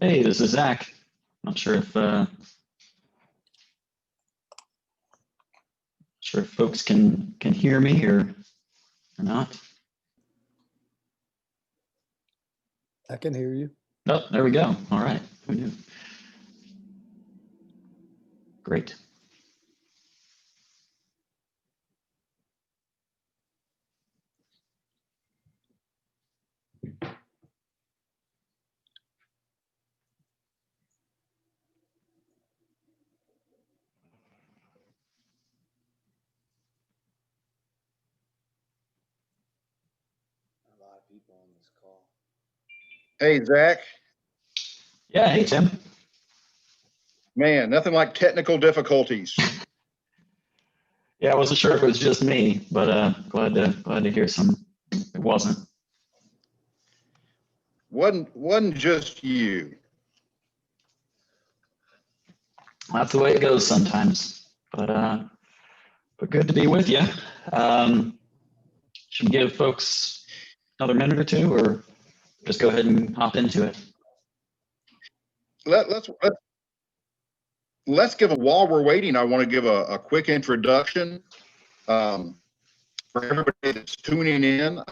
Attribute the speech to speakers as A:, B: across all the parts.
A: Hey, this is Zach. Not sure if folks can hear me or not.
B: I can hear you.
A: Oh, there we go. All right. Who knew? Great.
C: A lot of people on this call. Hey, Zach.
A: Yeah. Hey, Tim.
C: Man, nothing like technical difficulties.
A: Yeah, I wasn't sure if it was just me, but glad to hear some. It wasn't.
C: Wasn't just you.
A: That's the way it goes sometimes. But good to be with you. Should we give folks another minute or two, or just go ahead and hop into it?
C: Let's give while we're waiting, I want to give a quick introduction for everybody that's tuning in.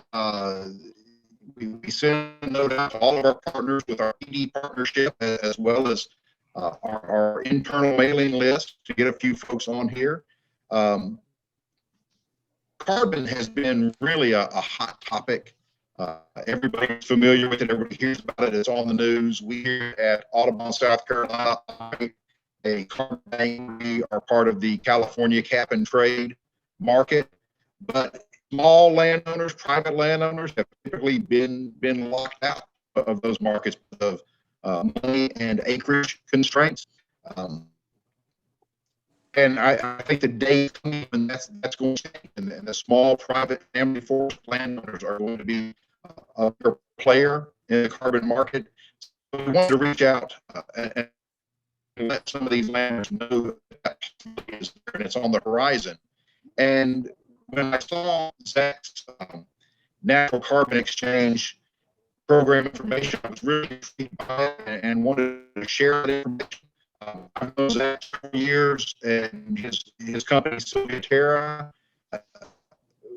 C: We send a note out to all of our partners with our PD partnership, as well as our internal mailing list to get a few folks on here. Carbon has been really a hot topic. Everybody's familiar with it. Everybody hears about it. It's on the news. We here at Audubon, South Carolina, a carbon bank. We are part of the California cap and trade market, but small landowners, private landowners have typically been locked out of those markets of money and acreage constraints. And I think the day coming when that's going to change, and the small private family forest landowners are going to be a player in the carbon market. So we wanted to reach out and let some of these landowners know that is there and it's on the horizon. And when I saw Zach's natural carbon exchange program information, I was really intrigued by it and wanted to share that information. I've known Zach for years, and his company, Sylvia Terra.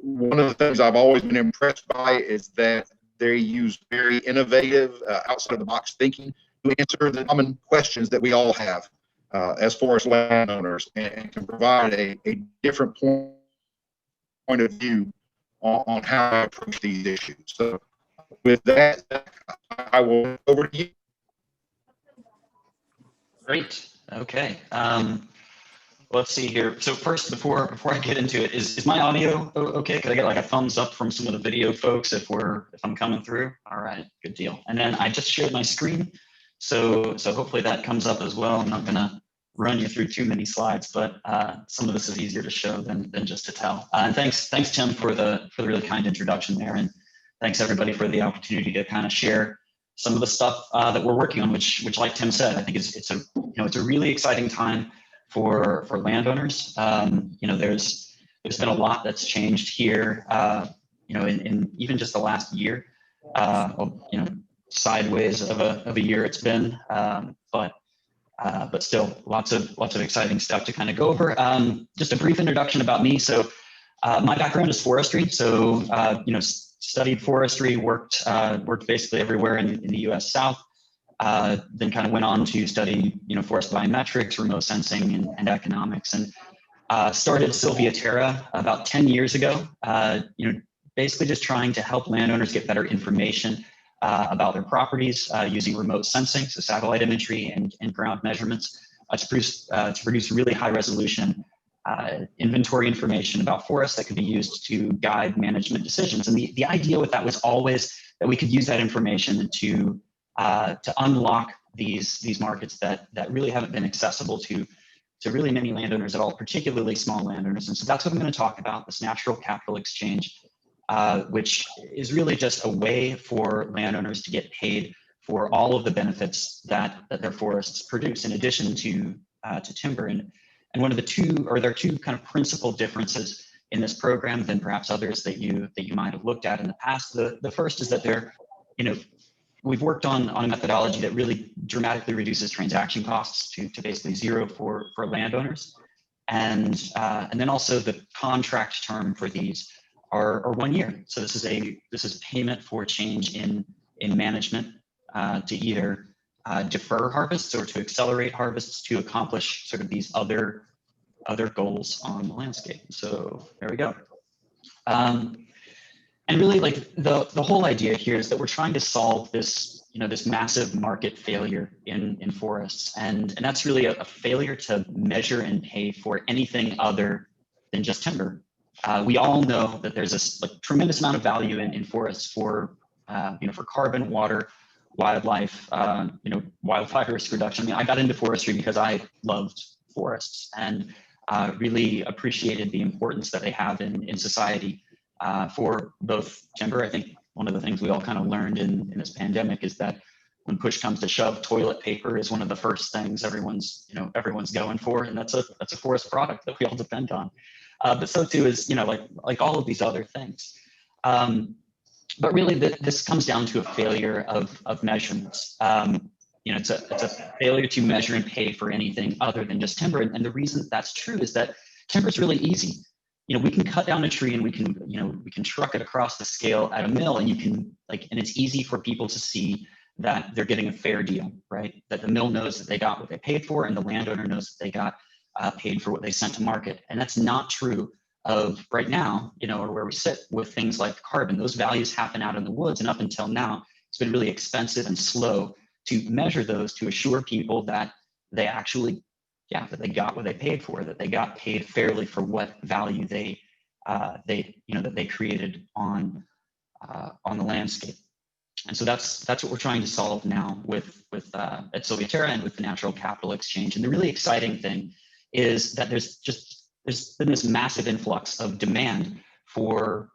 C: One of the things I've always been impressed by is that they use very innovative, outside of the box thinking to answer the common questions that we all have as forest landowners, and can provide a different point of view on how to approach these issues. So with that, I will over to you.
A: Great. Okay. Let's see here. So first, before I get into it, is my audio okay? Could I get like a thumbs up from some of the video folks if I'm coming through? All right, good deal. And then I just shared my screen, so hopefully that comes up as well. I'm not gonna run you through too many slides, but some of this is easier to show than just to tell. And thanks Tim for the really kind introduction there, and thanks everybody for the opportunity to kind of share some of the stuff that we're working on, which like Tim said, I think it's a really exciting time for landowners. There's been a lot that's changed here, in even just the last year, sideways of a year it's been, but still lots of exciting stuff to kind of go over. Just a brief introduction about me. So my background is forestry. So studied forestry, worked basically everywhere in the U.S. South. Then kind of went on to study, forest biometrics, remote sensing, and economics, and started Sylvia Terra about 10 years ago. Basically just trying to help landowners get better information about their properties using remote sensing, so satellite imagery and ground measurements, to produce really high resolution inventory information about forests that could be used to guide management decisions. And the idea with that was always that we could use that information to unlock these markets that really haven't been accessible to really many landowners at all, particularly small landowners. And so that's what I'm going to talk about, this natural capital exchange, which is really just a way for landowners to get paid for all of the benefits that their forests produce, in addition to timber. And one of there are two kind of principal differences in this program than perhaps others that you might have looked at in the past. The first is that they're we've worked on a methodology that really dramatically reduces transaction costs to basically zero for landowners. And then also the contract term for these are 1 year. So this is payment for change in management to either defer harvests or to accelerate harvests to accomplish sort of these other goals on the landscape. So there we go. And really, like the whole idea here is that we're trying to solve this, this massive market failure in forests, and that's really a failure to measure and pay for anything other than just timber. We all know that there's this tremendous amount of value in forests for for carbon, water, wildlife, wildfire risk reduction. I mean, I got into forestry because I loved forests and really appreciated the importance that they have in society. For both timber. I think one of the things we all kind of learned in this pandemic is that when push comes to shove, toilet paper is one of the first things everyone's going for, and that's a forest product that we all depend on. But so too is like all of these other things. But really, this comes down to a failure of measurements. It's a failure to measure and pay for anything other than just timber, and the reason that's true is that timber is really easy. We can cut down a tree and we can truck it across the scale at a mill, and and it's easy for people to see that they're getting a fair deal, right? That the mill knows that they got what they paid for, and the landowner knows that they got paid for what they sent to market. And that's not true of right now, or where we sit with things like carbon. Those values happen out in the woods, and up until now, it's been really expensive and slow to measure those to assure people that they actually that they got what they paid for, that they got paid fairly for what value that they created on the landscape. And so that's what we're trying to solve now with at Sylvia Terra and with the Natural Capital Exchange. And the really exciting thing is that there's been this massive influx of demand for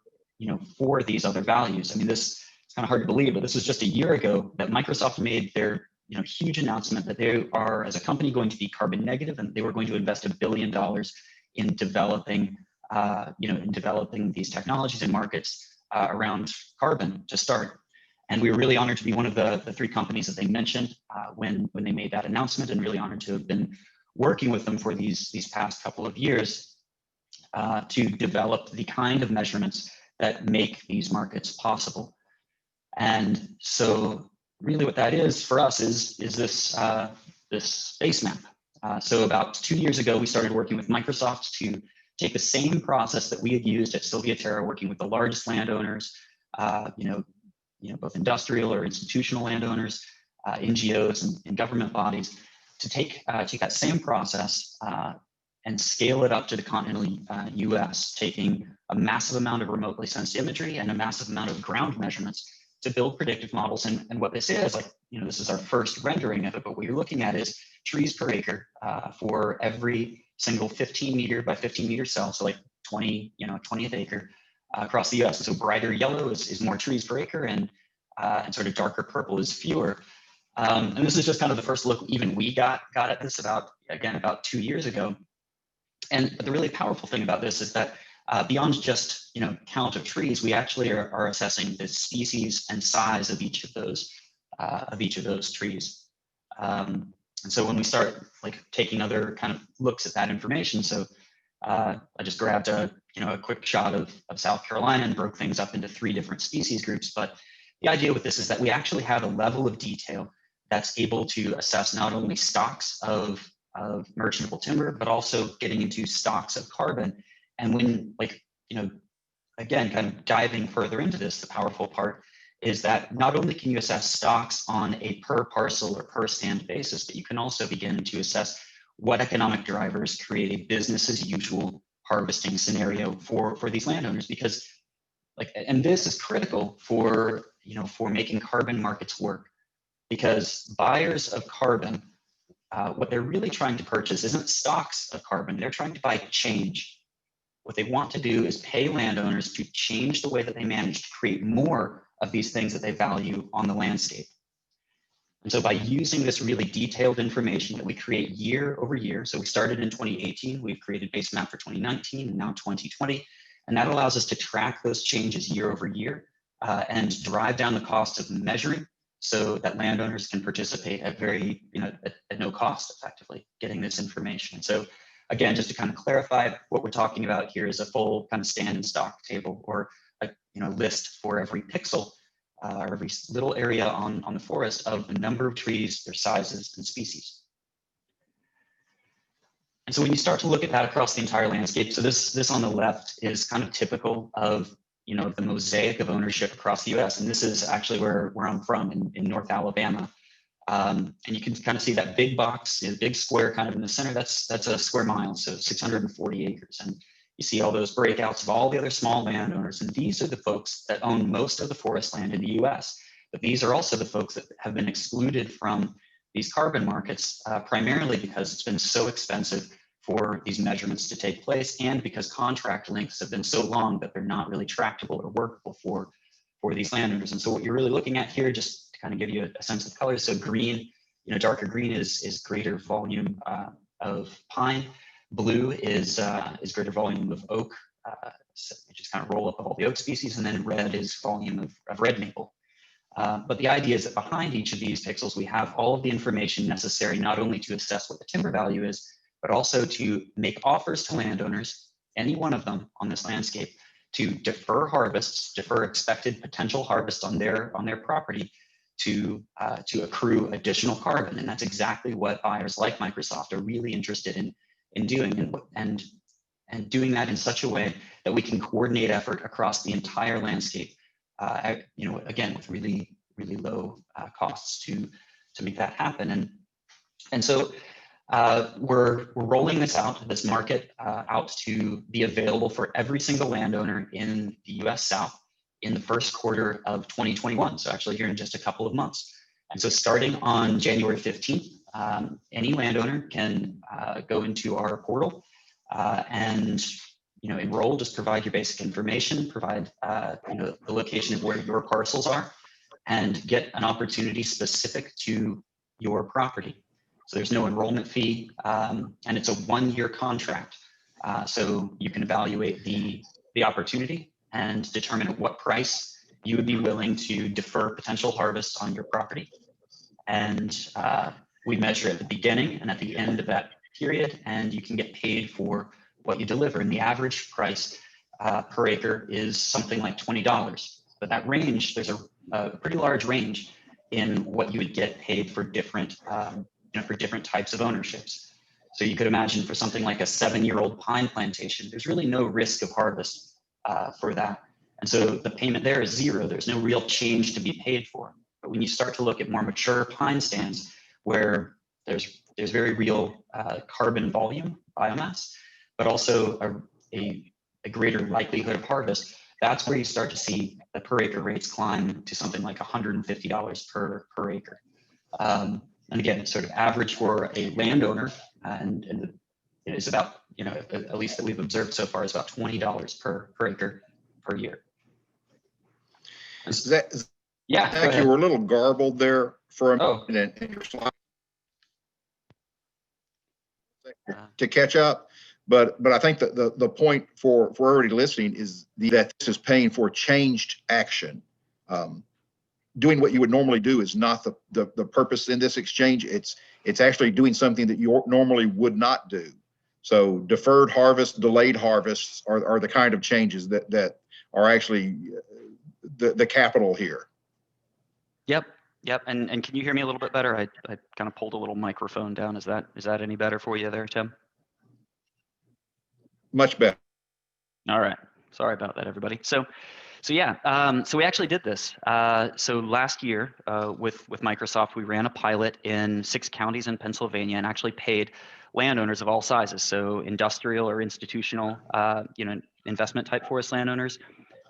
A: these other values. I mean, it's kind of hard to believe, but this was just a year ago that Microsoft made their huge announcement that they are, as a company, going to be carbon negative, and they were going to invest $1 billion in developing, these technologies and markets around carbon to start. And we were really honored to be one of the 3 companies that they mentioned when they made that announcement, and really honored to have been working with them for these past couple of years to develop the kind of measurements that make these markets possible. And so really what that is for us is this space map. So about 2 years ago, we started working with Microsoft to take the same process that we had used at Sylvia Terra, working with the largest landowners, both industrial or institutional landowners, NGOs and government bodies, to take that same process and scale it up to the continental US, taking a massive amount of remotely sensed imagery and a massive amount of ground measurements to build predictive models. And what this is, this is our first rendering of it, but what you're looking at is trees per acre for every single 15 meter by 15 meter cell, so like 20th acre across the US. So brighter yellow is more trees per acre, and sort of darker purple is fewer. And this is just kind of the first look even we got at this about 2 years ago. But the really powerful thing about this is that beyond just count of trees, we actually are assessing the species and size of each of those trees. And so when we start taking other kind of looks at that information, so I just grabbed a quick shot of South Carolina and broke things up into 3 different species groups. But the idea with this is that we actually have a level of detail that's able to assess not only stocks of merchantable timber, but also getting into stocks of carbon. And when again, kind of diving further into this, the powerful part is that not only can you assess stocks on a per parcel or per stand basis, but you can also begin to assess what economic drivers create a business as usual harvesting scenario for these landowners. Because and this is critical for making carbon markets work, because buyers of carbon, what they're really trying to purchase isn't stocks of carbon. They're trying to buy change. What they want to do is pay landowners to change the way that they manage to create more of these things that they value on the landscape. And so by using this really detailed information that we create year over year, so we started in 2018, we've created base map for 2019 and now 2020, and that allows us to track those changes year over year and drive down the cost of measuring. so that landowners can participate at very, at no cost, effectively getting this information. So again, just to kind of clarify, what we're talking about here is a full kind of stand and stock table, or a list for every pixel or every little area on the forest of the number of trees, their sizes, and species. And so when you start to look at that across the entire landscape, so this on the left is kind of typical of the mosaic of ownership across the U.S. And this is actually where I'm from in North Alabama. And you can kind of see that big box, big square kind of in the center. That's a square mile, so 640 acres. And you see all those breakouts of all the other small landowners. And these are the folks that own most of the forest land in the U.S. But these are also the folks that have been excluded from these carbon markets, primarily because it's been so expensive for these measurements to take place, and because contract lengths have been so long that they're not really tractable or workable for these landowners. And so what you're really looking at here, just to kind of give you a sense of color, so green, darker green is greater volume of pine, blue is greater volume of oak, so you just kind of roll up all the oak species, and then red is volume of red maple. But the idea is that behind each of these pixels, we have all of the information necessary not only to assess what the timber value is, but also to make offers to landowners, any one of them on this landscape, to defer harvests, defer expected potential harvest on their property to accrue additional carbon. And that's exactly what buyers like Microsoft are really interested in doing, and doing that in such a way that we can coordinate effort across the entire landscape, again, with really, really low costs to make that happen. And so we're rolling this market out to be available for every single landowner in the US South in the first quarter of 2021. So actually here in just a couple of months. And so starting on January 15th, any landowner can go into our portal and enroll, just provide your basic information, provide the location of where your parcels are, and get an opportunity specific to your property. So there's no enrollment fee, and it's a one-year contract. So you can evaluate the opportunity and determine at what price you would be willing to defer potential harvests on your property. And we measure at the beginning and at the end of that period, and you can get paid for what you deliver. And the average price per acre is something like $20. But that range, there's a pretty large range in what you would get paid for different types of ownerships. So you could imagine for something like a 7-year-old pine plantation, there's really no risk of harvest for that. And so the payment there is zero. There's no real change to be paid for. But when you start to look at more mature pine stands where there's very real carbon volume, biomass, but also a greater likelihood of harvest, that's where you start to see the per acre rates climb to something like $150 per acre. And again, it's sort of average for a landowner, and it is about, at least that we've observed so far, is about $20 per acre per year. Yeah,
C: Zach, you were a little garbled there for a minute in your slide to catch up. But I think that the point for everybody listening is that this is paying for changed action. Doing what you would normally do is not the purpose in this exchange. It's actually doing something that you normally would not do. So deferred harvest, delayed harvests are the kind of changes that are actually the capital here.
D: Yep. And can you hear me a little bit better? I kind of pulled a little microphone down. Is that any better for you there, Tim?
C: Much better.
D: All right. Sorry about that, everybody. So yeah, so we actually did this. So last year with Microsoft, we ran a pilot in 6 counties in Pennsylvania and actually paid landowners of all sizes. So industrial or institutional, investment type forest landowners,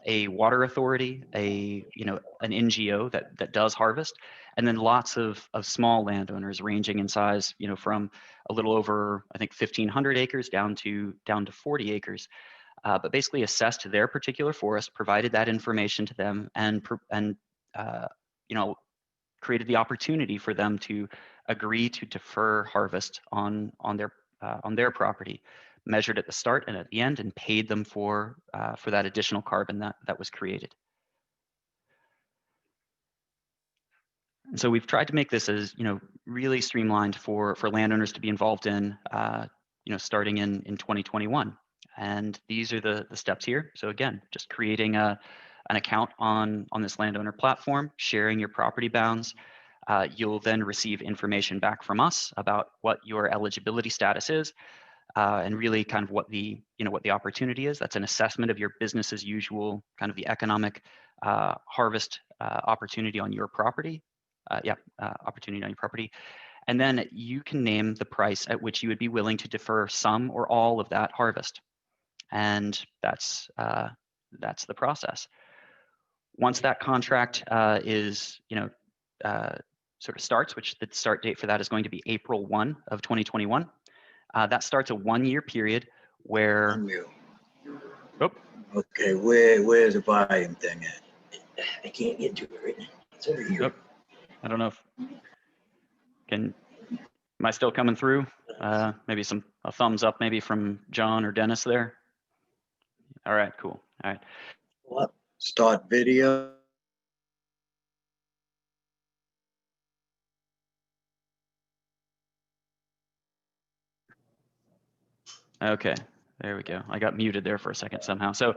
D: a water authority, an NGO that does harvest, and then lots of small landowners ranging in size, from a little over, I think, 1,500 acres down to 40 acres. But basically assessed their particular forest, provided that information to them, and created the opportunity for them to agree to defer harvest on their property, measured at the start and at the end, and paid them for that additional carbon that was created. And so we've tried to make this as, really streamlined for landowners to be involved in, starting in 2021. And these are the steps here. So again, just creating an account on this landowner platform, sharing your property bounds. You'll then receive information back from us about what your eligibility status is, and really kind of what the opportunity is. That's an assessment of your business as usual, kind of the economic harvest opportunity on your property. Opportunity on your property. And then you can name the price at which you would be willing to defer some or all of that harvest. And that's the process. Once that contract is, sort of starts, which the start date for that is going to be April 1 of 2021. That starts a 1-year period where.
E: Unreal.
D: Oh.
E: Okay, where's the volume thing at? I can't get to it right now. It's over here.
D: Nope. I don't know if am I still coming through? Maybe a thumbs up maybe from John or Dennis there. All right, cool. All right.
E: What? Start video.
D: Okay, there we go. I got muted there for a second somehow. So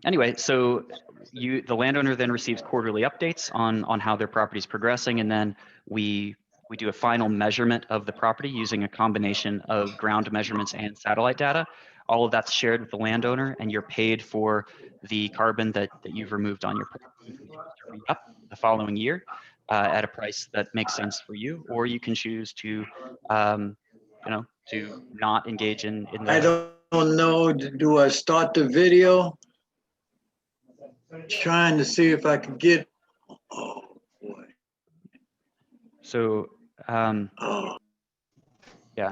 D: anyway, so the landowner then receives quarterly updates on how their property is progressing, and then we do a final measurement of the property using a combination of ground measurements and satellite data. All of that's shared with the landowner, and you're paid for the carbon that you've removed on your property. You can choose to re-up the following year at a price that makes sense for you, or you can choose to to not engage in
E: I don't know. Do I start the video? Trying to see if I can get. Oh boy.
D: So
E: Oh.
D: yeah.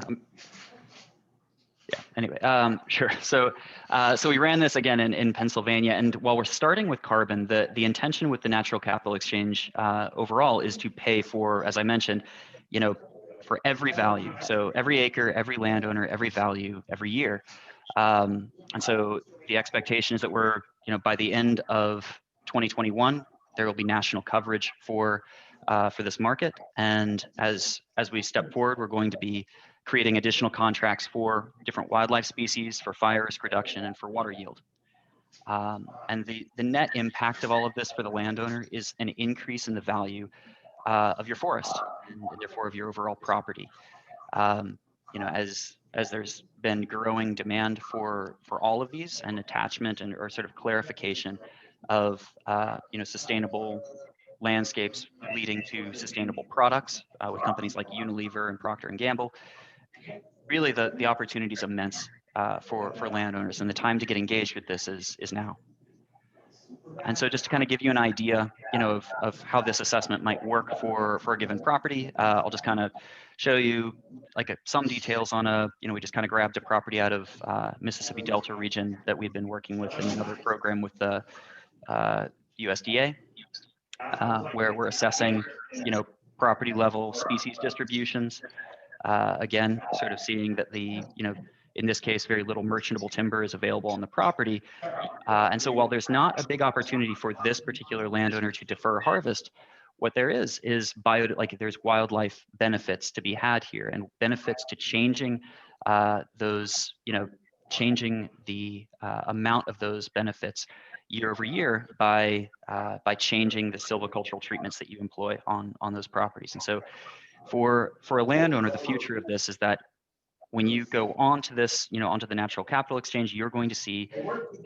D: Anyway, sure. So we ran this again in Pennsylvania, and while we're starting with carbon, the intention with the natural capital exchange overall is to pay for, as I mentioned, for every value. So every acre, every landowner, every value, every year. And so the expectation is that we're, by the end of 2021, there will be national coverage for this market. And as we step forward, we're going to be creating additional contracts for different wildlife species, for fire risk reduction, and for water yield. And the net impact of all of this for the landowner is an increase in the value of your forest and therefore of your overall property. As there's been growing demand for all of these, and attachment or sort of clarification of sustainable landscapes leading to sustainable products with companies like Unilever and Procter & Gamble. Really, the opportunity is immense for landowners, and the time to get engaged with this is now. And so just to kind of give you an idea, of how this assessment might work for a given property, I'll just kind of show you some details on we just kind of grabbed a property out of Mississippi Delta region that we've been working with in another program with the USDA, where we're assessing, property level species distributions. Again, sort of seeing that in this case, very little merchantable timber is available on the property. And so while there's not a big opportunity for this particular landowner to defer harvest, what there is there's wildlife benefits to be had here, and benefits to changing changing the amount of those benefits year over year by changing the silvicultural treatments that you employ on those properties. And so for a landowner, the future of this is that when you go onto this, onto the natural capital exchange, you're going to see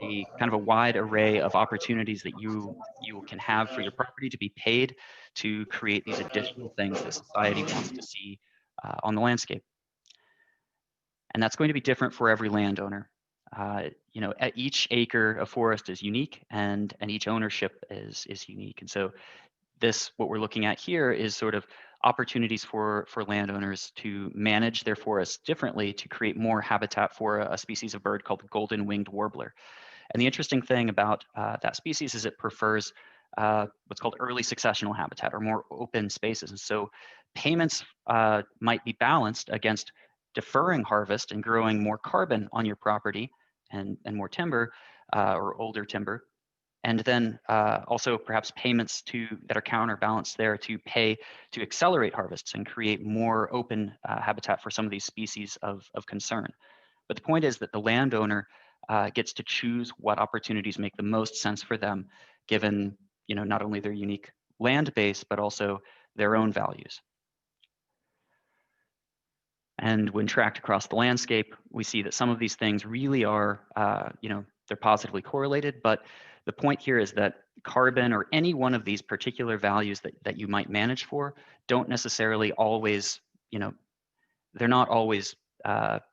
D: a kind of a wide array of opportunities that you can have for your property to be paid to create these additional things that society wants to see on the landscape. And that's going to be different for every landowner. Each acre of forest is unique, and each ownership is unique. And so what we're looking at here is sort of opportunities for landowners to manage their forests differently to create more habitat for a species of bird called the golden winged warbler. And the interesting thing about that species is it prefers what's called early successional habitat, or more open spaces. And so payments might be balanced against deferring harvest and growing more carbon on your property and more timber or older timber, and then also perhaps payments that are counterbalanced there to pay to accelerate harvests and create more open habitat for some of these species of concern. But the point is that the landowner gets to choose what opportunities make the most sense for them, given not only their unique land base, but also their own values. And when tracked across the landscape, we see that some of these things really are, they're positively correlated. But the point here is that carbon or any one of these particular values that you might manage for don't necessarily always, they're not always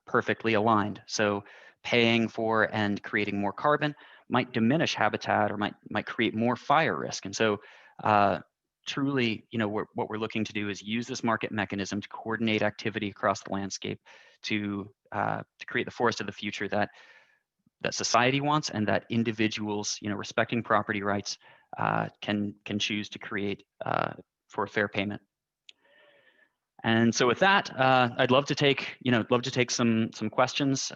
D: perfectly aligned. So paying for and creating more carbon might diminish habitat or might create more fire risk. And so truly, what we're looking to do is use this market mechanism to coordinate activity across the landscape to create the forest of the future that society wants, and that individuals, respecting property rights, can choose to create for a fair payment. And so with that, I'd love to take some questions,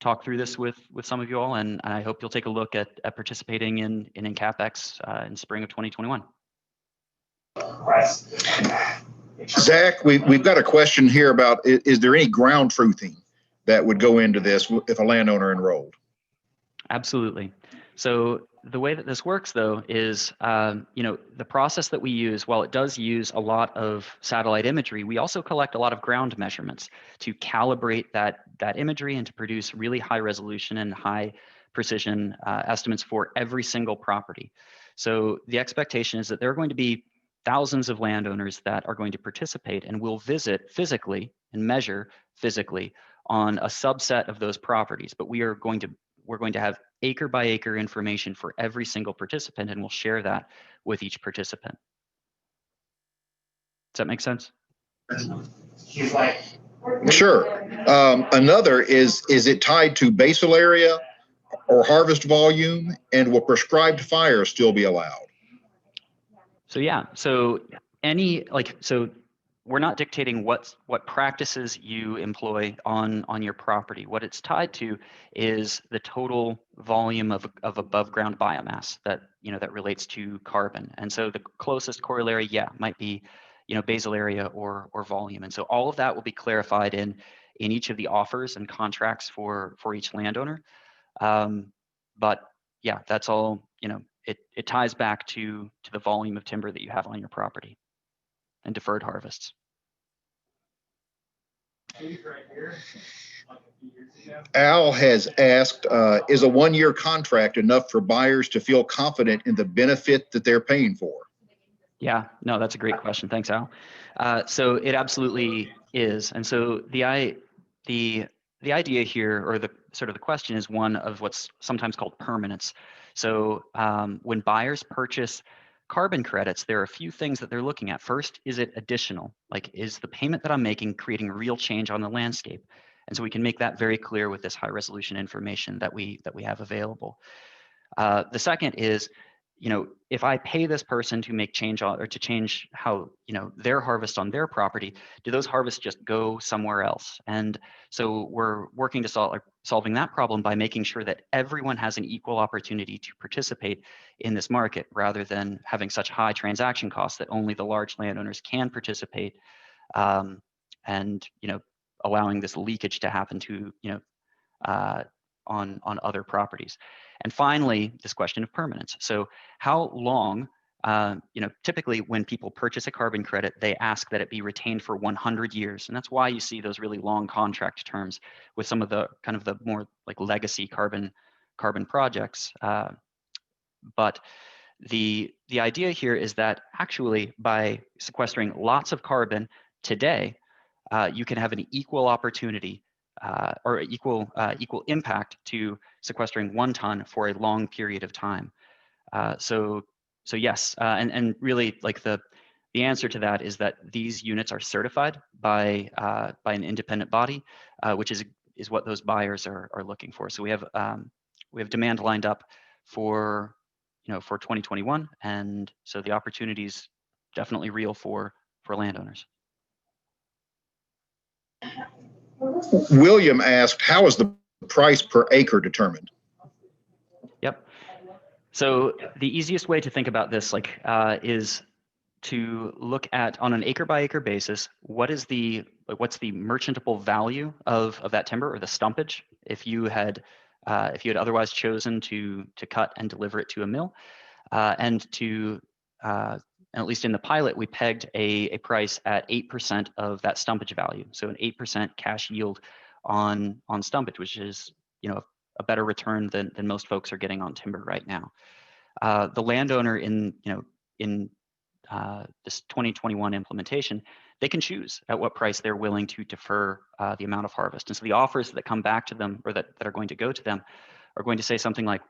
D: talk through this with some of you all, and I hope you'll take a look at participating in CapEx in spring of 2021.
C: Zach, we've got a question here about, is there any ground truthing that would go into this if a landowner enrolled?
D: Absolutely. So the way that this works, though, is the process that we use, while it does use a lot of satellite imagery, we also collect a lot of ground measurements to calibrate that imagery and to produce really high resolution and high precision estimates for every single property. So the expectation is that there are going to be thousands of landowners that are going to participate and will visit physically and measure physically on a subset of those properties. But we're going to have acre by acre information for every single participant, and we'll share that with each participant. Does that make sense?
C: Sure. Another is it tied to basal area or harvest volume, and will prescribed fire still be allowed?
D: So yeah, so we're not dictating what practices you employ on your property. What it's tied to is the total volume of above ground biomass that relates to carbon. And so the closest corollary, might be basal area or volume. And so all of that will be clarified in each of the offers and contracts for each landowner. But yeah, that's all. It ties back to the volume of timber that you have on your property and deferred harvests.
C: Al has asked, is a 1-year contract enough for buyers to feel confident in the benefit that they're paying for?
D: Yeah, no, that's a great question. Thanks, Al. So it absolutely is. And so the idea here, or the question, is one of what's sometimes called permanence. So when buyers purchase carbon credits, there are a few things that they're looking at. First, is it additional? Like, is the payment that I'm making creating real change on the landscape? And so we can make that very clear with this high resolution information that we have available. The second is, if I pay this person to make change or to change how their harvest on their property, do those harvests just go somewhere else? And so we're working to solving that problem by making sure that everyone has an equal opportunity to participate in this market, rather than having such high transaction costs that only the large landowners can participate, and allowing this leakage to happen to on other properties. And finally, this question of permanence. So how long, typically when people purchase a carbon credit, they ask that it be retained for 100 years. And that's why you see those really long contract terms with some of the the more like legacy carbon projects. But the idea here is that actually by sequestering lots of carbon today, you can have an equal opportunity or equal impact to sequestering 1 ton for a long period of time. So yes, and really like the answer to that is that these units are certified by an independent body, which is what those buyers are looking for. So we have demand lined up for 2021, and so the opportunity is definitely real for landowners.
C: William asked, how is the price per acre determined?
D: Yep. So the easiest way to think about this, is to look at on an acre by acre basis, what's the merchantable value of that timber or the stumpage if you had otherwise chosen to cut and deliver it to a mill, and at least in the pilot we pegged a price at 8% of that stumpage value, so an 8% cash yield on stumpage, which is a better return than most folks are getting on timber right now. The landowner in this 2021 implementation, they can choose at what price they're willing to defer the amount of harvest. And so the offers that come back to them, or that are going to go to them, are going to say something like,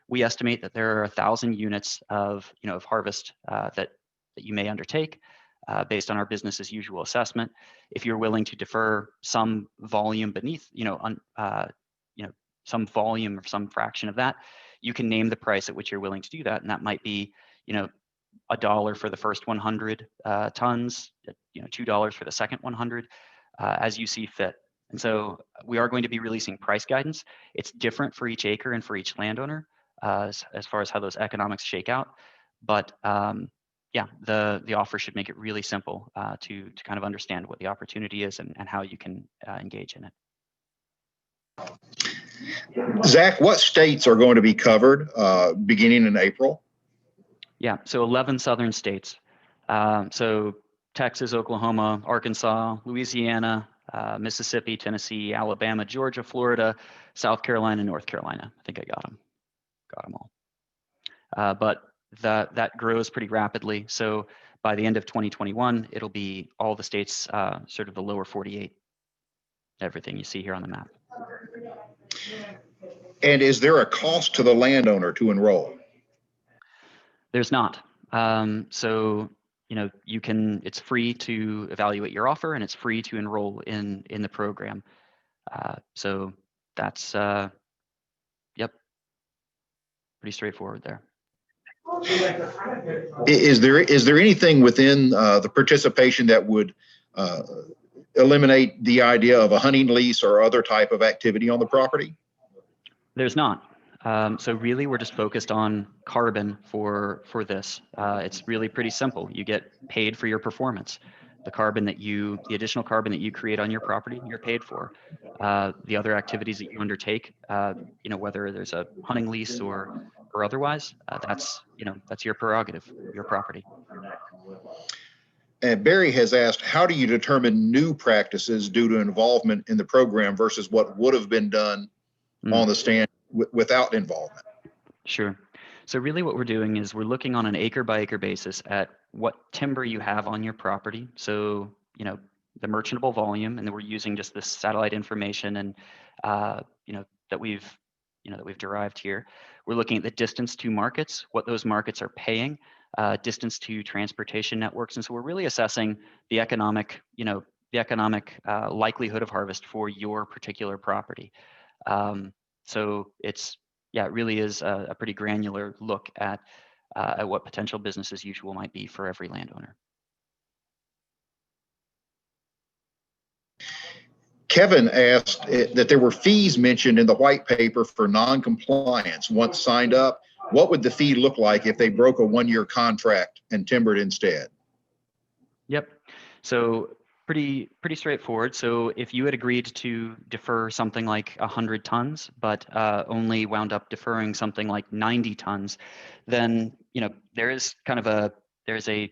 D: we estimate that there are 1,000 units of harvest that you may undertake based on our business as usual assessment. If you're willing to defer some volume beneath, some volume or some fraction of that, you can name the price at which you're willing to do that, and that might be, $1 for the first 100 tons, $2 for the second 100, as you see fit. And so we are going to be releasing price guidance. It's different for each acre and for each landowner as far as how those economics shake out. But the offer should make it really simple to kind of understand what the opportunity is and how you can engage in it.
C: Zach, what states are going to be covered beginning in April?
D: Yeah, so 11 southern states. So Texas, Oklahoma, Arkansas, Louisiana, Mississippi, Tennessee, Alabama, Georgia, Florida, South Carolina, North Carolina. I think I got them all. But that grows pretty rapidly. So by the end of 2021, it'll be all the states, sort of the lower 48, everything you see here on the map.
C: And is there a cost to the landowner to enroll?
D: There's not. So it's free to evaluate your offer, and it's free to enroll in the program. So that's pretty straightforward there.
C: Is there anything within the participation that would eliminate the idea of a hunting lease or other type of activity on the property?
D: There's not. So really, we're just focused on carbon for this. It's really pretty simple. You get paid for your performance. The additional carbon that you create on your property, you're paid for. The other activities that you undertake, whether there's a hunting lease or otherwise, that's your prerogative, your property.
C: And Barry has asked, how do you determine new practices due to involvement in the program versus what would have been done on the stand without involvement?
D: Sure. So really what we're doing is we're looking on an acre by acre basis at what timber you have on your property. So, the merchantable volume, and then we're using just this satellite information and, that we've derived here. We're looking at the distance to markets, what those markets are paying, distance to transportation networks. And so we're really assessing the economic likelihood of harvest for your particular property. So it really is a pretty granular look at what potential business as usual might be for every landowner.
C: Kevin asked that there were fees mentioned in the white paper for non-compliance. Once signed up, what would the fee look like if they broke a 1-year contract and timbered instead?
D: Yep. So pretty straightforward. So if you had agreed to defer something like 100 tons, but only wound up deferring something like 90 tons, then there is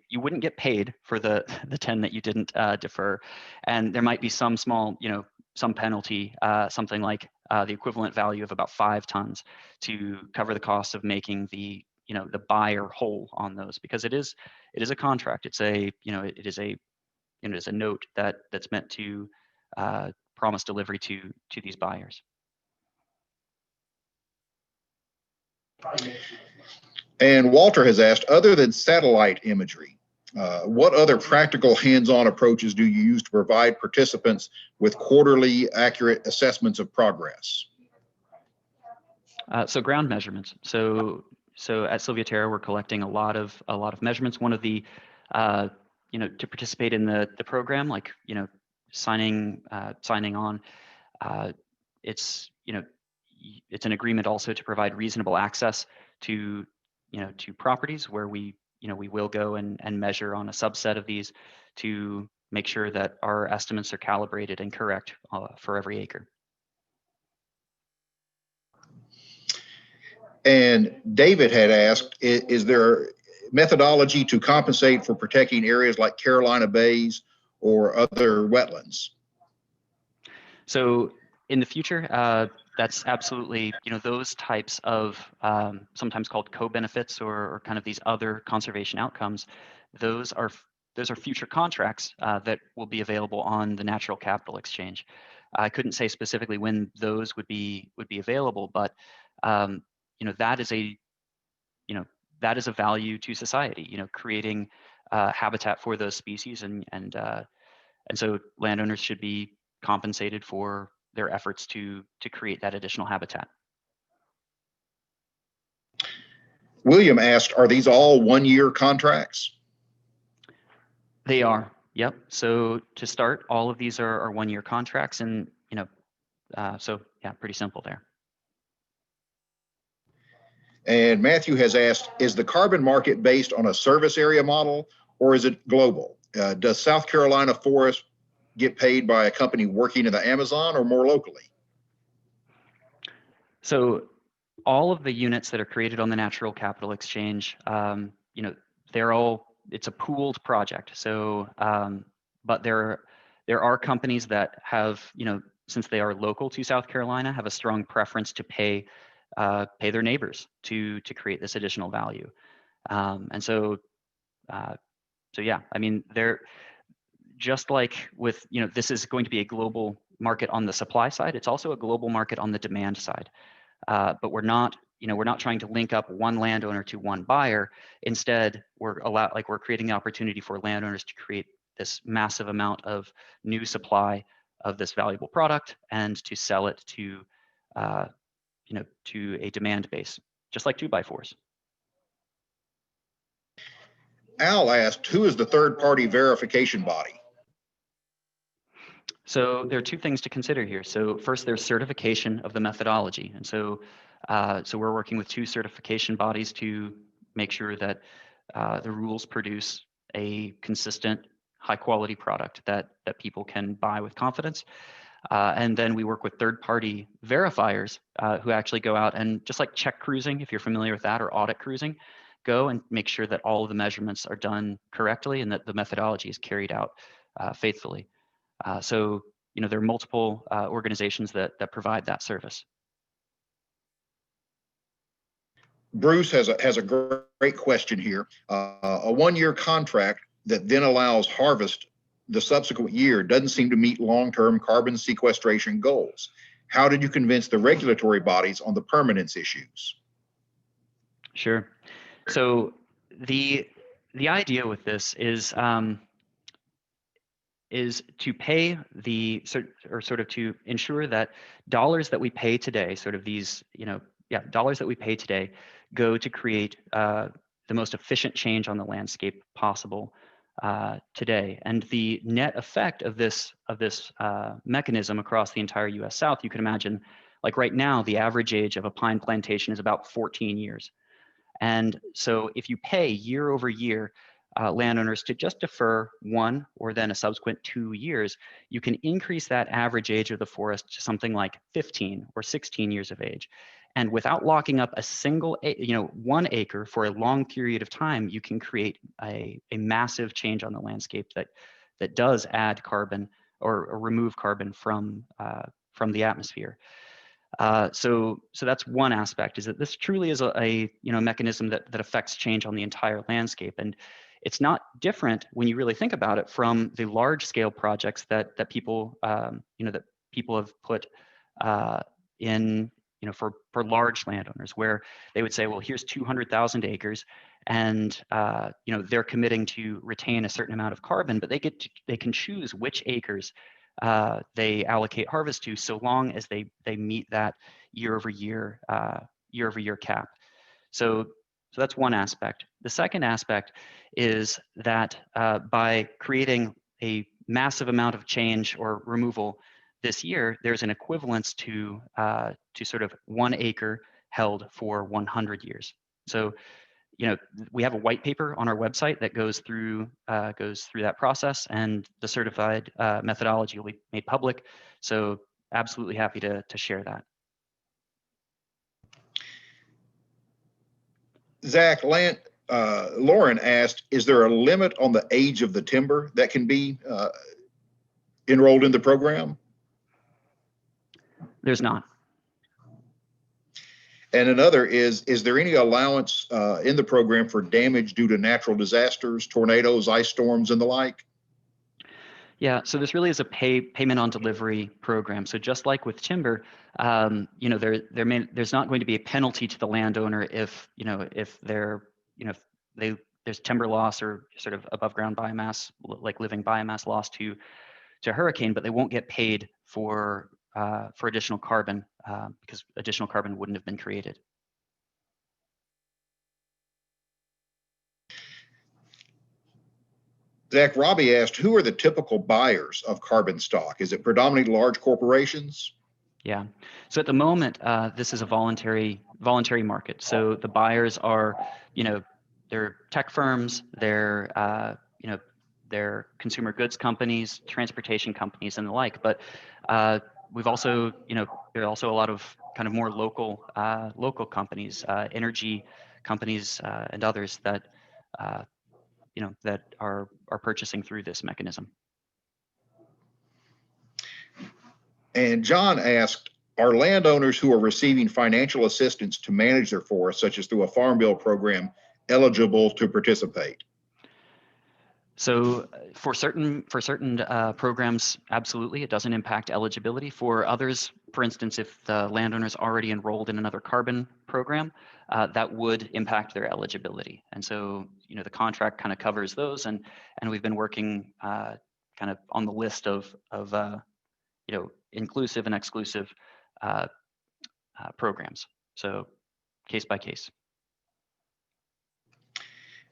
D: you wouldn't get paid for the 10 that you didn't defer, and there might be some small some penalty, something like the equivalent value of about 5 tons to cover the cost of making the buyer whole on those, because it is a contract. It's a it is a note that's meant to promise delivery to these buyers.
C: And Walter has asked, other than satellite imagery, what other practical hands-on approaches do you use to provide participants with quarterly accurate assessments of progress?
D: So ground measurements. So at Sylvia Terra, we're collecting a lot of measurements. One of the to participate in the program, signing on, it's it's an agreement also to provide reasonable access to, to properties where we will go and measure on a subset of these to make sure that our estimates are calibrated and correct for every acre.
C: And David had asked, is there methodology to compensate for protecting areas like Carolina Bays or other wetlands?
D: So in the future, that's absolutely, those types of sometimes called co-benefits or kind of these other conservation outcomes. Those are future contracts that will be available on the natural capital exchange. I couldn't say specifically when those would be available, but that is a value to society. Creating habitat for those species, and so landowners should be compensated for their efforts to create that additional habitat.
C: William asked, are these all 1-year contracts?
D: They are. Yep. So to start, all of these are 1-year contracts, and so yeah, pretty simple there.
C: And Matthew has asked, is the carbon market based on a service area model or is it global? Does South Carolina Forest get paid by a company working in the Amazon or more locally?
D: So all of the units that are created on the Natural Capital Exchange, it's a pooled project. So, but there are companies that have, since they are local to South Carolina, have a strong preference to pay their neighbors to create this additional value. And so yeah, I mean, just like with, this is going to be a global market on the supply side, it's also a global market on the demand side. But we're not trying to link up one landowner to one buyer. Instead, we're creating the opportunity for landowners to create this massive amount of new supply of this valuable product and to sell it to a demand base, just like 2x4s.
C: Al asked, who is the third-party verification body?
D: So there are two things to consider here. So first, there's certification of the methodology. And so we're working with 2 certification bodies to make sure that the rules produce a consistent, high-quality product that people can buy with confidence. And then we work with third-party verifiers who actually go out and, just like check cruising, if you're familiar with that, or audit cruising, go and make sure that all of the measurements are done correctly and that the methodology is carried out faithfully. So there are multiple organizations that provide that service.
C: Bruce has a great question here. A 1-year contract that then allows harvest the subsequent year doesn't seem to meet long-term carbon sequestration goals. How did you convince the regulatory bodies on the permanence issues?
D: Sure. So the idea with this is to pay sort of to ensure that dollars that we pay today, sort of these, dollars that we pay today go to create the most efficient change on the landscape possible today. And the net effect of this mechanism across the entire U.S. South, you can imagine, like right now, the average age of a pine plantation is about 14 years. And so if you pay year over year landowners to just defer 1 or then a subsequent 2 years, you can increase that average age of the forest to something like 15 or 16 years of age. And without locking up a single, 1 acre for a long period of time, you can create a massive change on the landscape that does add carbon or remove carbon from the atmosphere. So that's one aspect, is that this truly is a mechanism that affects change on the entire landscape. And it's not different when you really think about it from the large scale projects that people have put in, for large landowners, where they would say, well, here's 200,000 acres and they're committing to retain a certain amount of carbon, but they can choose which acres they allocate harvest to, so long as they meet that year over year cap. So that's one aspect. The second aspect is that by creating a massive amount of change or removal, this year, there's an equivalence to sort of 1 acre held for 100 years. So, we have a white paper on our website that goes through that process, and the certified methodology will be made public. So, absolutely happy to share that.
C: Zach, Lauren asked, is there a limit on the age of the timber that can be enrolled in the program?
D: There's not.
C: And another is there any allowance in the program for damage due to natural disasters, tornadoes, ice storms, and the like?
D: Yeah, so this really is a payment on delivery program. So just like with timber, there's not going to be a penalty to the landowner if there's timber loss or sort of above ground biomass, like living biomass loss to hurricane, but they won't get paid for additional carbon because additional carbon wouldn't have been created.
C: Zach, Robbie asked, who are the typical buyers of carbon stock? Is it predominantly large corporations?
D: Yeah. So at the moment, this is a voluntary market. So the buyers are, they're tech firms, they're consumer goods companies, transportation companies, and the like. But we've also, there are also a lot of kind of more local companies, energy companies, and others that that are purchasing through this mechanism.
C: And John asked, are landowners who are receiving financial assistance to manage their forests, such as through a farm bill program, eligible to participate?
D: So for certain programs, absolutely, it doesn't impact eligibility. For others, for instance, if the landowner's already enrolled in another carbon program, that would impact their eligibility. And so, the contract kind of covers those, and we've been working kind of on the list of inclusive and exclusive programs. So case by case.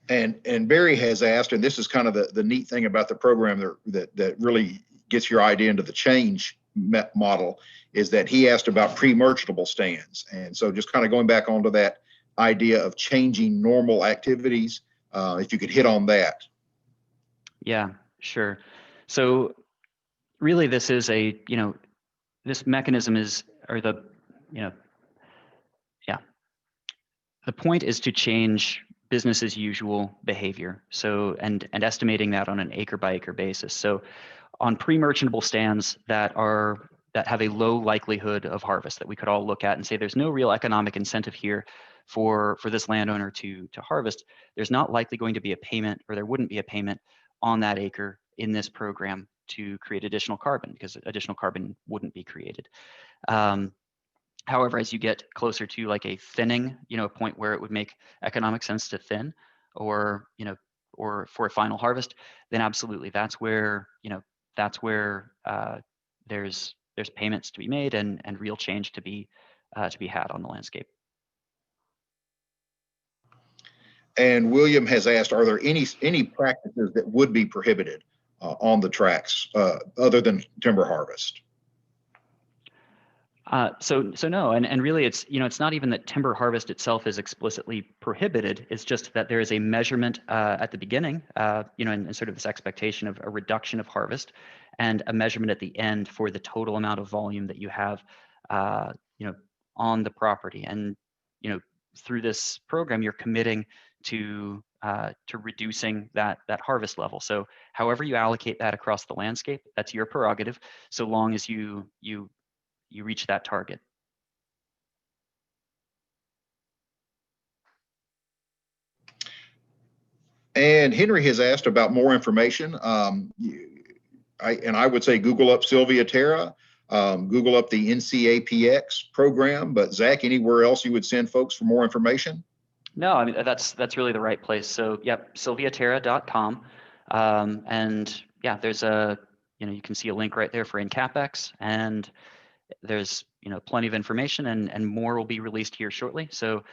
C: And Barry has asked, and this is kind of the neat thing about the program that really gets your idea into the change model, is that he asked about pre-merchantable stands. And so just kind of going back onto that idea of changing normal activities, if you could hit on that.
D: Yeah, sure. So really this is this mechanism is, or the point is to change business as usual behavior. So, and estimating that on an acre by acre basis. So on pre-merchantable stands that have a low likelihood of harvest, that we could all look at and say there's no real economic incentive here for this landowner to harvest, there's not likely going to be a payment, or there wouldn't be a payment on that acre in this program to create additional carbon, because additional carbon wouldn't be created. However, as you get closer to like a thinning, a point where it would make economic sense to thin, or for a final harvest, then absolutely, that's where there's payments to be made and real change to be had on the landscape.
C: And William has asked, are there any practices that would be prohibited on the tracks other than timber harvest?
D: So no, and really it's not even that timber harvest itself is explicitly prohibited. It's just that there is a measurement at the beginning, and sort of this expectation of a reduction of harvest, and a measurement at the end for the total amount of volume that you have, on the property. And through this program, you're committing to reducing that harvest level. So however you allocate that across the landscape, that's your prerogative, so long as you reach that target.
C: And Henry has asked about more information. I would say Google up Sylvia Terra, Google up the NCAPX program, but Zach, anywhere else you would send folks for more information?
D: No, I mean, that's really the right place. So yep, sylviaterra.com. And yeah, there's you can see a link right there for NCAPX, and there's plenty of information, and more will be released here shortly. So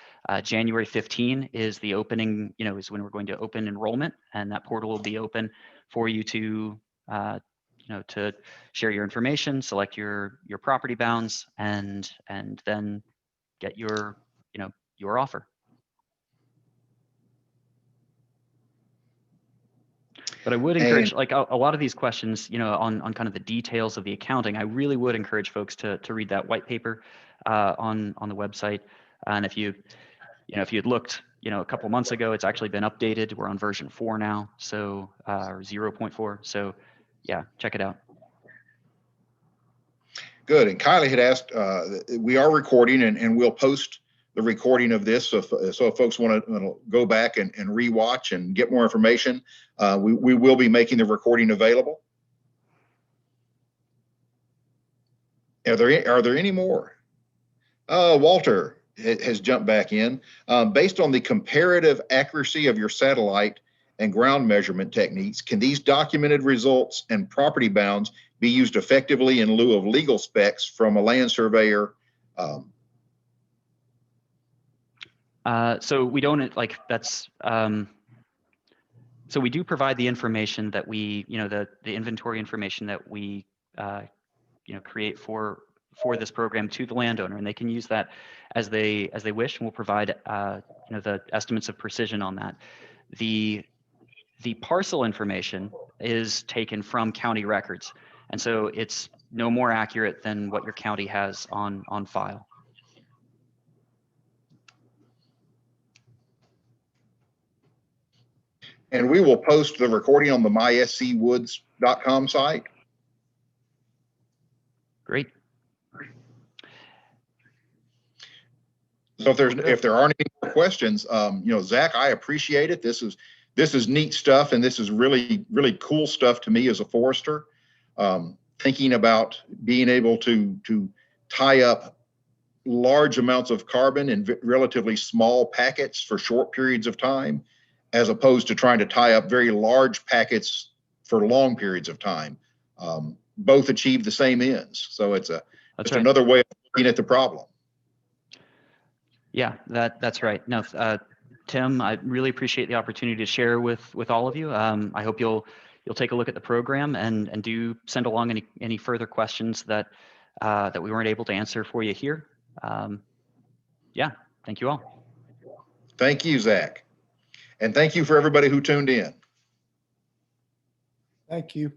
D: January 15 is the opening, is when we're going to open enrollment, and that portal will be open for you to to share your information, select your property bounds, and then get your your offer. But I would encourage, like a lot of these questions, on kind of the details of the accounting, I really would encourage folks to read that white paper on the website. And if you had looked, a couple months ago, it's actually been updated. We're on version 4 now, so or 0.4. So yeah, check it out.
C: Good. And Kylie had asked, we are recording and we'll post the recording of this. So if folks want to go back and rewatch and get more information, we will be making the recording available. Are there any more? Walter has jumped back in. Based on the comparative accuracy of your satellite and ground measurement techniques, can these documented results and property bounds be used effectively in lieu of legal specs from a land surveyor?
D: So we don't that's. So we do provide the information that we, the inventory information that we, create for this program to the landowner, and they can use that as they wish, and we'll provide, the estimates of precision on that. The parcel information is taken from county records, and so it's no more accurate than what your county has on file.
C: And we will post the recording on the myscwoods.com site.
D: Great.
C: So if there aren't any more questions, Zach, I appreciate it. This is neat stuff, and this is really, really cool stuff to me as a forester. Thinking about being able to tie up large amounts of carbon in relatively small packets for short periods of time, as opposed to trying to tie up very large packets for long periods of time. Both achieve the same ends. So it's another way of looking at the problem.
D: Yeah, that's right. No, Tim, I really appreciate the opportunity to share with all of you. I hope you'll take a look at the program and do send along any further questions that we weren't able to answer for you here. Yeah, thank you all.
C: Thank you, Zach. And thank you for everybody who tuned in.
B: Thank you.